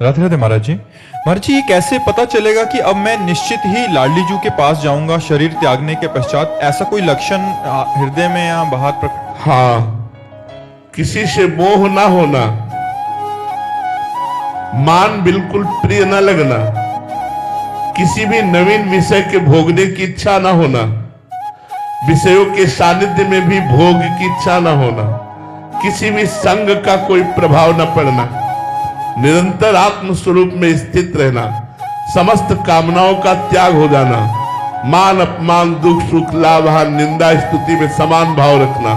राधे राधे महाराज जी। महाराज जी, ये कैसे पता चलेगा कि अब मैं निश्चित ही लाडली जू के पास जाऊंगा शरीर त्यागने के पश्चात? ऐसा कोई लक्षण हृदय में या बाहर प्रकट? हाँ, किसी से मोह ना होना, मान बिल्कुल प्रिय न लगना, किसी भी नवीन विषय के भोगने की इच्छा ना होना, विषयों के सानिध्य में भी भोग की इच्छा ना होना, किसी भी संग का कोई प्रभाव न पड़ना, निरंतर आत्म स्वरूप में स्थित रहना, समस्त कामनाओं का त्याग हो जाना, मान अपमान दुख सुख लाभ हानि निंदा स्तुति में समान भाव रखना।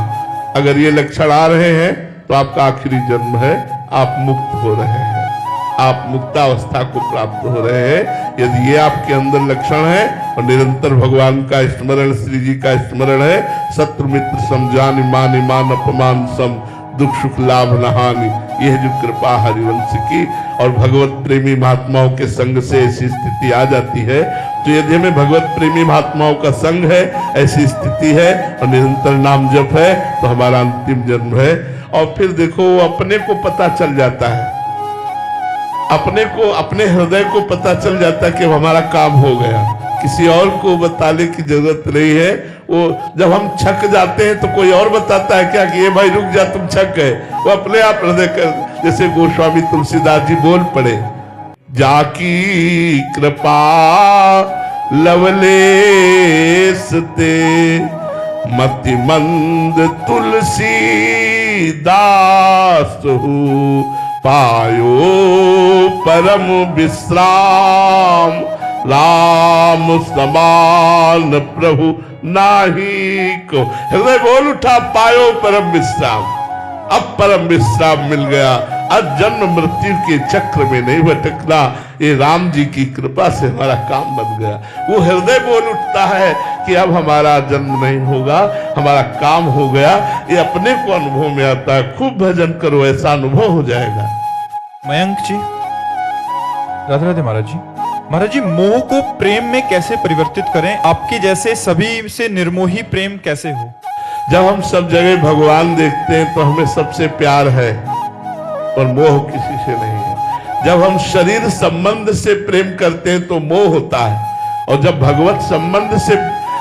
अगर ये लक्षण आ रहे हैं तो आपका आखिरी जन्म है, आप मुक्त हो रहे हैं, आप मुक्तावस्था को प्राप्त हो रहे हैं। यदि ये आपके अंदर लक्षण है और निरंतर भगवान का स्मरण, श्री जी का स्मरण है, शत्रु मित्र समझान मान ईमान अपमान सम दुख सुख लाभ न हानि, यह जो कृपा हरिवंश की और भगवत प्रेमी महात्माओं के संग से ऐसी स्थिति आ जाती है, तो यदि हमें भगवत प्रेमी महात्माओं का संग है, ऐसी स्थिति है और निरंतर नाम जप है, तो हमारा अंतिम जन्म है। और फिर देखो, वो अपने को पता चल जाता है, अपने को, अपने हृदय को पता चल जाता है कि हमारा काम हो गया, किसी और को बताने की जरूरत नहीं है। वो जब हम छक जाते हैं तो कोई और बताता है क्या कि ये भाई रुक जा, तुम छक गए? वो अपने आप हृदय कर, जैसे गोस्वामी तुलसीदास जी बोल पड़े, जाकी कृपा लवलेस ते मति मंद तुलसी दास हूँ, पायो परम विश्राम, राम समान प्रभु नाही को। हृदय बोल उठा, पायो परम विश्राम, अब परम विश्राम मिल गया, अब जन्म मृत्यु के चक्र में नहीं भटकना, ये राम जी की कृपा से हमारा काम बन गया। वो हृदय बोल उठता है कि अब हमारा जन्म नहीं होगा, हमारा काम हो गया। ये अपने को अनुभव में आता है। खूब भजन करो, ऐसा अनुभव हो जाएगा। मयंक जी, राधे राधे महाराज जी। महाराज जी, मोह को प्रेम में कैसे परिवर्तित करें? आपके जैसे सभी से निर्मोही प्रेम कैसे हो? जब हम सब जगह भगवान देखते हैं तो हमें सबसे प्यार है और मोह किसी से नहीं है। जब हम शरीर संबंध से प्रेम करते हैं तो मोह होता है, और जब भगवत संबंध से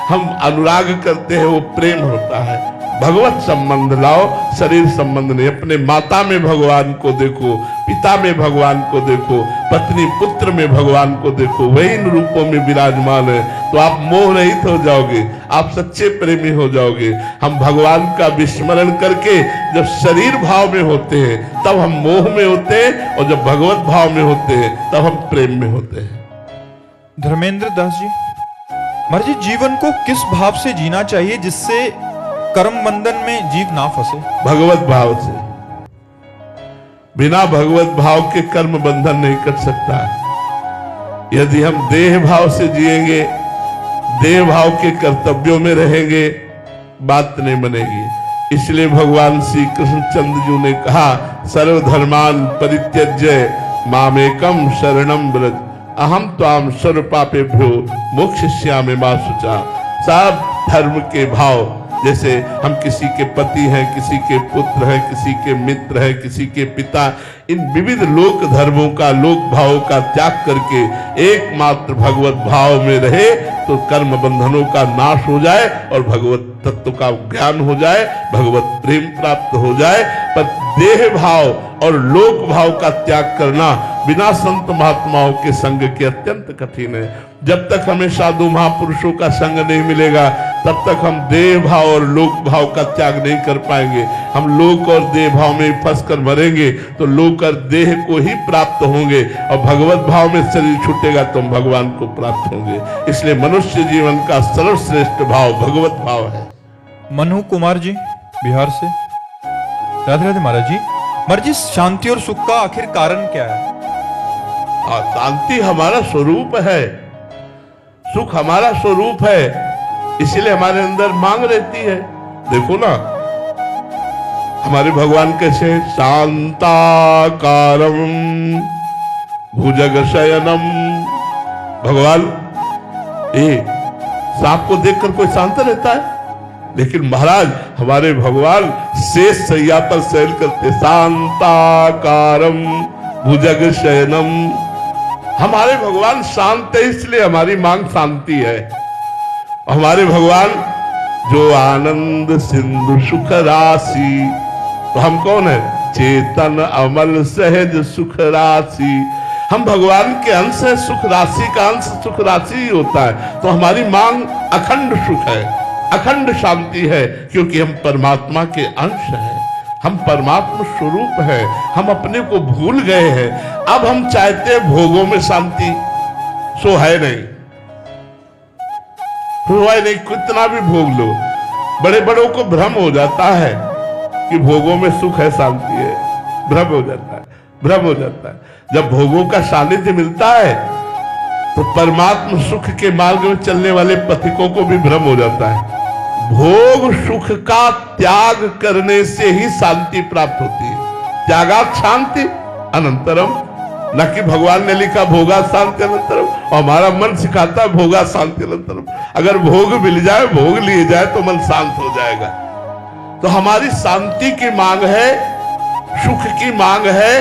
हम अनुराग करते हैं वो प्रेम होता है। भगवत संबंध लाओ, शरीर संबंध नहीं। अपने माता में भगवान को देखो, पिता में भगवान को देखो, पत्नी पुत्र में भगवान को देखो, वही इन रूपों में विराजमान है, तो आप मोह रहित हो जाओगे, आप सच्चे प्रेमी हो जाओगे। हम भगवान का विस्मरण करके जब शरीर भाव में होते हैं तब हम मोह में होते हैं, और जब भगवत भाव में होते हैं तब हम प्रेम में होते हैं। धर्मेंद्र दास जी, महाराज जी, जीवन को किस भाव से जीना चाहिए जिससे कर्म बंधन में जीव ना फंसे? भगवत भाव से। बिना भगवत भाव के कर्म बंधन नहीं कर सकता। यदि हम देह भाव से जिएंगे, देह भाव के कर्तव्यों में रहेंगे, बात नहीं बनेगी। इसलिए भगवान श्री कृष्णचंद्र जी ने कहा, सर्वधर्मान परित्यज्य मामेकम शरणम व्रज, अहम त्वाम सर्व पापेभ्यो मोक्षयिष्यामि मा शुचा। सब धर्म के भाव, जैसे हम किसी के पति हैं, किसी के पुत्र हैं, किसी के मित्र हैं, किसी के पिता, इन विविध लोक धर्मों का, लोक भावों का त्याग करके एकमात्र भगवत भाव में रहे तो कर्म बंधनों का नाश हो जाए और भगवत तत्व का ज्ञान हो जाए, भगवत प्रेम प्राप्त हो जाए। पर देह भाव और लोक भाव का त्याग करना बिना संत महात्माओं के संग के अत्यंत कठिन है। जब तक हमें साधु महापुरुषों का संग नहीं मिलेगा तब तक हम देह भाव और लोक भाव का त्याग नहीं कर पाएंगे। हम लोक और देह भाव में फंस कर मरेंगे तो लोक और देह को ही प्राप्त होंगे, और भगवत भाव में शरीर छूटेगा तो हम भगवान को प्राप्त होंगे। इसलिए मनुष्य जीवन का सर्वश्रेष्ठ भाव भगवत भाव है। मनु कुमार जी, बिहार से। राधे राधे महाराज जी। महाराज जी, शांति और सुख का आखिर कारण क्या है? शांति हमारा स्वरूप है, सुख हमारा स्वरूप है, इसलिए हमारे अंदर मांग रहती है। देखो ना, हमारे भगवान कैसे हैं? शांताकारम भुजग शयनम। भगवान, सांप को देखकर कोई शांत रहता है? लेकिन महाराज, हमारे भगवान शेष शैया पर शयन करते। शांताकारम भुजग शयनम। हमारे भगवान शांत है, इसलिए हमारी मांग शांति है। हमारे भगवान जो आनंद सिंधु सुख राशि, तो हम कौन है? चेतन अमल सहज सुख राशि। हम भगवान के अंश है, सुख राशि का अंश सुख राशि ही होता है। तो हमारी मांग अखंड सुख है, अखंड शांति है, क्योंकि हम परमात्मा के अंश हैं, हम परमात्मा स्वरूप है, हम अपने को भूल गए हैं। अब हम चाहते हैं भोगों में शांति, सो है नहीं, हुआ नहीं। कितना भी भोग लो, बड़े बड़ों को भ्रम हो जाता है कि भोगों में सुख है, शांति है, भ्रम हो जाता है, भ्रम हो जाता है। जब भोगों का सानिध्य मिलता है तो परमात्मा सुख के मार्ग में चलने वाले पथिकों को भी भ्रम हो जाता है। भोग सुख का त्याग करने से ही शांति प्राप्त होती है। त्यागात शांति अनंतरम, न कि भगवान ने लिखा भोगा शांति अनंतरम, और हमारा मन सिखाता है भोगा शांति अनंतरम। अगर भोग मिल जाए, भोग लिए जाए तो मन शांत हो जाएगा। तो हमारी शांति की मांग है, सुख की मांग है।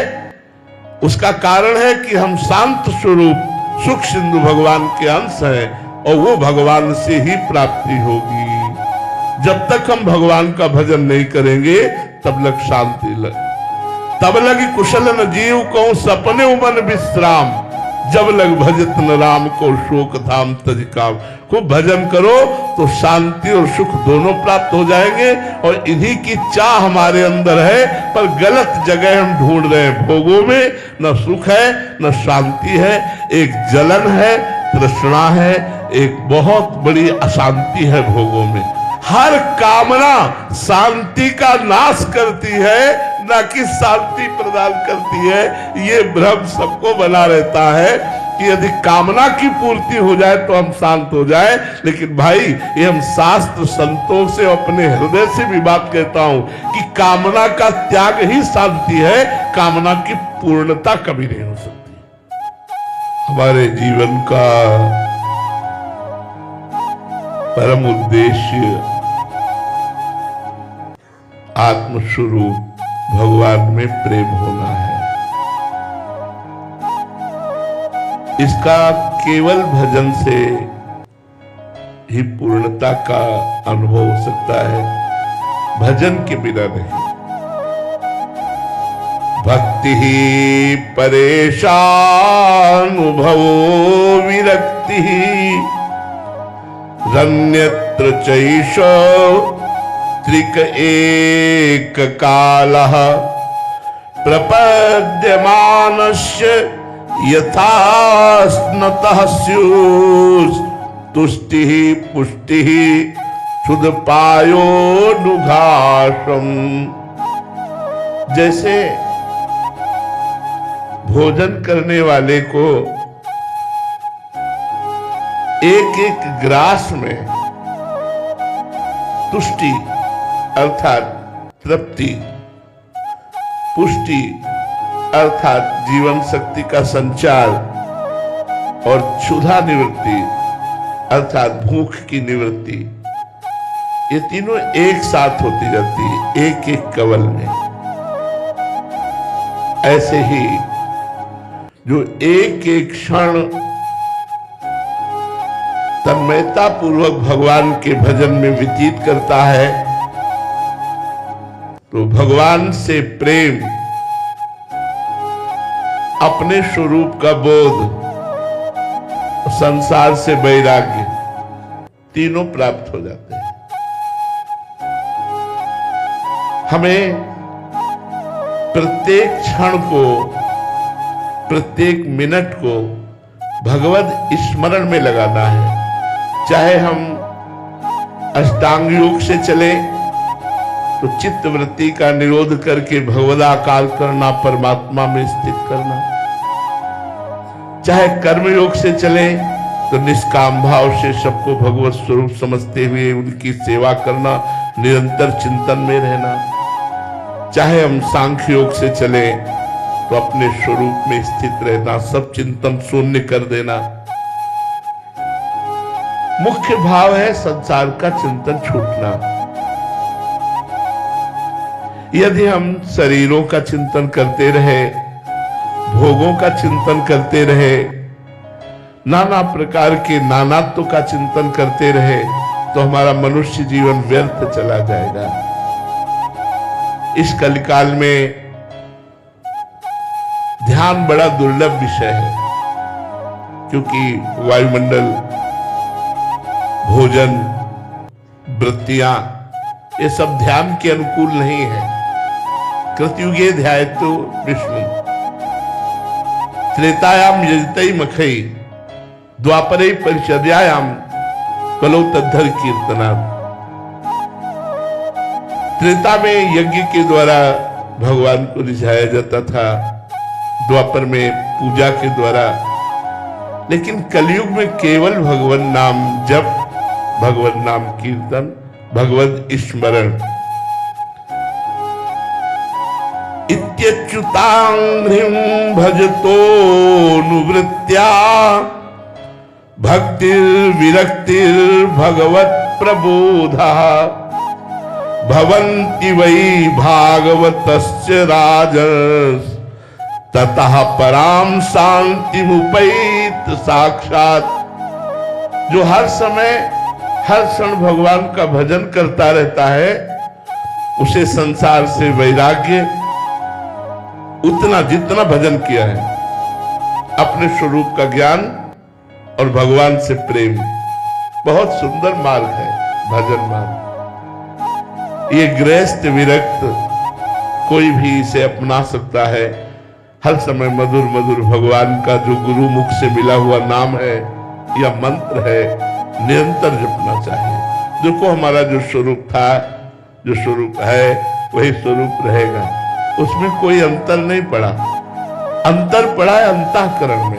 उसका कारण है कि हम शांत स्वरूप सुख सिंधु भगवान के अंश हैं, और वो भगवान से ही प्राप्ति होगी। जब तक हम भगवान का भजन नहीं करेंगे तब लग शांति लग, तब लगी कुशल न जीव को सपने उमन विश्राम, जब लग भजत न राम को शोक धाम तज काम। खूब भजन करो तो शांति और सुख दोनों प्राप्त हो जाएंगे, और इन्हीं की चाह हमारे अंदर है, पर गलत जगह हम ढूंढ रहे हैं। भोगों में न सुख है न शांति है, एक जलन है, तृष्णा है, एक बहुत बड़ी अशांति है भोगों में। हर कामना शांति का नाश करती है, ना कि शांति प्रदान करती है। ये भ्रम सबको बना रहता है कि यदि कामना की पूर्ति हो जाए तो हम शांत हो जाए। लेकिन भाई, ये हम शास्त्र संतों से, अपने हृदय से भी बात कहता हूं कि कामना का त्याग ही शांति है, कामना की पूर्णता कभी नहीं हो सकती। हमारे जीवन का परम उद्देश्य आत्मस्वरूप भगवान में प्रेम होना है। इसका केवल भजन से ही पूर्णता का अनुभव हो सकता है, भजन के बिना नहीं। भक्ति ही परेशानुभवो विरक्ति रन्यत्र चैषो त्रिक एक कालः प्रपद्यमानस्य यथा स्नतः स्युस् तुष्टिः पुष्टिः क्षुधपायोनुघासम्। जैसे भोजन करने वाले को एक एक ग्रास में तुष्टि अर्थात तृप्ति, पुष्टि अर्थात जीवन शक्ति का संचार, और क्षुधा निवृत्ति अर्थात भूख की निवृत्ति, ये तीनों एक साथ होती जाती है एक एक कवल में। ऐसे ही जो एक एक क्षण तन्मयता पूर्वक भगवान के भजन में व्यतीत करता है, तो भगवान से प्रेम, अपने स्वरूप का बोध, संसार से वैराग्य, तीनों प्राप्त हो जाते हैं। हमें प्रत्येक क्षण को, प्रत्येक मिनट को भगवत स्मरण में लगाना है। चाहे हम अष्टांग योग से चले तो चित्त वृत्ति का निरोध करके भगवदाकार करना, परमात्मा में स्थित करना। चाहे कर्म योग से चले तो निष्काम भाव से सबको भगवत स्वरूप समझते हुए उनकी सेवा करना, निरंतर चिंतन में रहना। चाहे हम सांख्य योग से चले तो अपने स्वरूप में स्थित रहना, सब चिंतन शून्य कर देना। मुख्य भाव है संसार का चिंतन छूटना। यदि हम शरीरों का चिंतन करते रहे, भोगों का चिंतन करते रहे, नाना प्रकार के नानात्व का चिंतन करते रहे, तो हमारा मनुष्य जीवन व्यर्थ चला जाएगा। इस कलिकाल में ध्यान बड़ा दुर्लभ विषय है, क्योंकि वायुमंडल, भोजन, वृत्तियां, ये सब ध्यान के अनुकूल नहीं है। कृतयुगे ध्यायतो विष्णु, त्रेतायाम यजतई मखई, द्वापरे परिचर्यायाम कलौ तद्धर कीर्तना। त्रेता में यज्ञ के द्वारा भगवान को रिझाया जाता था, द्वापर में पूजा के द्वारा, लेकिन कलयुग में केवल भगवान नाम जप, भगवान नाम कीर्तन, भगवत स्मरण। इत्यच्युतांघ्रिं भजतो नुवृत्त्या भक्तिर्विरक्तिर्भगवत् प्रबोधः भवन्ति वै भागवतस्य राजस् ततः पराम शांतिमुपैत साक्षात। जो हर समय हर क्षण भगवान का भजन करता रहता है, उसे संसार से वैराग्य, उतना जितना भजन किया है, अपने स्वरूप का ज्ञान और भगवान से प्रेम, बहुत सुंदर मार्ग है भजन मार्ग। ये गृहस्थ विरक्त कोई भी इसे अपना सकता है। हर समय मधुर मधुर भगवान का जो गुरु मुख से मिला हुआ नाम है या मंत्र है, निरंतर जपना चाहिए। देखो हमारा जो स्वरूप था, जो स्वरूप है, वही स्वरूप रहेगा, उसमें कोई अंतर नहीं पड़ा। अंतर पड़ा है अंतःकरण में।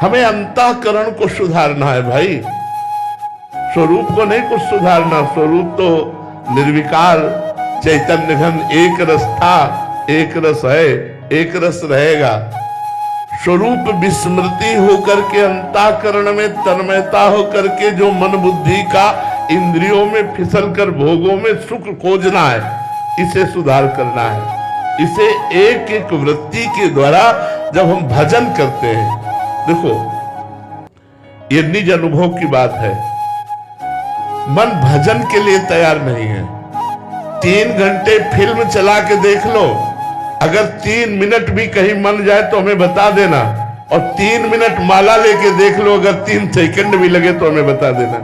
हमें अंतःकरण को सुधारना है भाई, स्वरूप को नहीं कुछ सुधारना। स्वरूप तो निर्विकार चैतन्य घन एक रस था, एक रस है, एक रस रहेगा। स्वरूप विस्मृति होकर के अंतःकरण में तन्मयता होकर के जो मन बुद्धि का इंद्रियों में फिसल कर भोगों में सुख खोजना है, इसे सुधार करना है। इसे एक एक वृत्ति के द्वारा जब हम भजन करते हैं, देखो ये निज अनुभव की बात है, मन भजन के लिए तैयार नहीं है। 3 घंटे फिल्म चला के देख लो, अगर 3 मिनट भी कहीं मन जाए तो हमें बता देना, और 3 मिनट माला लेके देख लो, अगर 3 सेकंड भी लगे तो हमें बता देना।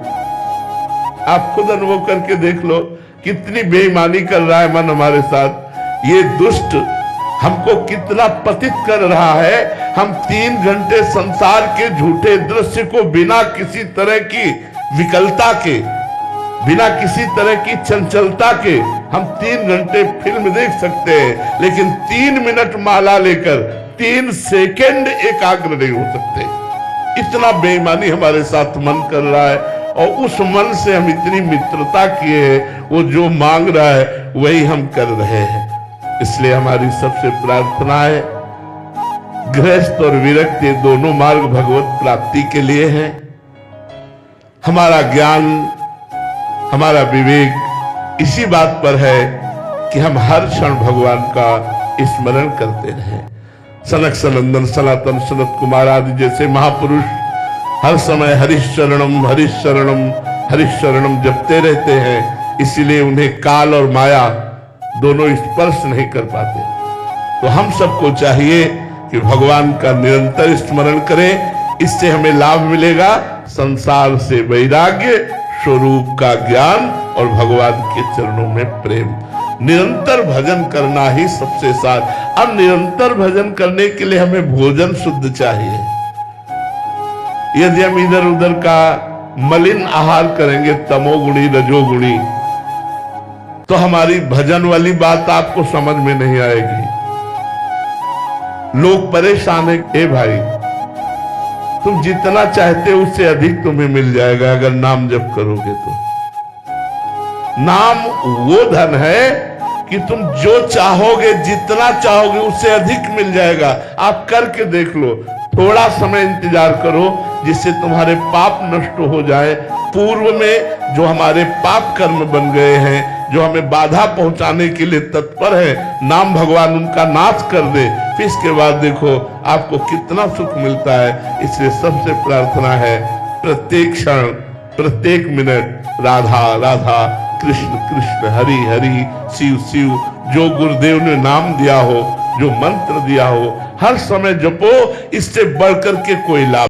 आप खुद अनुभव करके देख लो कितनी बेईमानी कर रहा है मन हमारे साथ। ये दुष्ट हमको कितना पतित कर रहा है। हम 3 घंटे संसार के झूठे दृश्य को बिना किसी तरह की विकलता के, बिना किसी तरह की चंचलता के हम 3 घंटे फिल्म देख सकते हैं, लेकिन 3 मिनट माला लेकर 3 सेकंड एकाग्र नहीं हो सकते। इतना बेईमानी हमारे साथ मन कर रहा है, और उस मन से हम इतनी मित्रता किए हैं, वो जो मांग रहा है वही हम कर रहे हैं। इसलिए हमारी सबसे प्रार्थना है, गृहस्थ और विरक्त ये दोनों मार्ग भगवत प्राप्ति के लिए हैं। हमारा ज्ञान, हमारा विवेक इसी बात पर है कि हम हर क्षण भगवान का स्मरण करते रहें। सनक सनंदन सनातन सनत कुमार आदि जैसे महापुरुष हर समय हरिशरणम हरिशरणम हरिशरणम जपते रहते हैं, इसीलिए उन्हें काल और माया दोनों स्पर्श नहीं कर पाते। तो हम सबको चाहिए कि भगवान का निरंतर स्मरण करें, इससे हमें लाभ मिलेगा, संसार से वैराग्य, स्वरूप का ज्ञान और भगवान के चरणों में प्रेम। निरंतर भजन करना ही सबसे साथ। अब निरंतर भजन करने के लिए हमें भोजन शुद्ध चाहिए। यदि हम इधर उधर का मलिन आहार करेंगे, तमोगुणी रजोगुणी, तो हमारी भजन वाली बात आपको समझ में नहीं आएगी। लोग परेशान है, ए भाई तुम जितना चाहते हो उससे अधिक तुम्हें मिल जाएगा अगर नाम जप करोगे तो। नाम वो धन है कि तुम जो चाहोगे, जितना चाहोगे उससे अधिक मिल जाएगा। आप करके देख लो, थोड़ा समय इंतजार करो जिससे तुम्हारे पाप नष्ट हो जाए। पूर्व में जो हमारे पाप कर्म बन गए हैं जो हमें बाधा पहुंचाने के लिए तत्पर है, नाम भगवान उनका नाश कर दे। फिर इसके बाद देखो आपको कितना सुख मिलता है। इसलिए सबसे प्रार्थना है, प्रत्येक क्षण प्रत्येक मिनट राधा राधा, कृष्ण कृष्ण, हरि हरि, शिव शिव, जो गुरुदेव ने नाम दिया हो, जो मंत्र दिया हो, हर समय जपो। इससे बढ़कर के कोई लाभ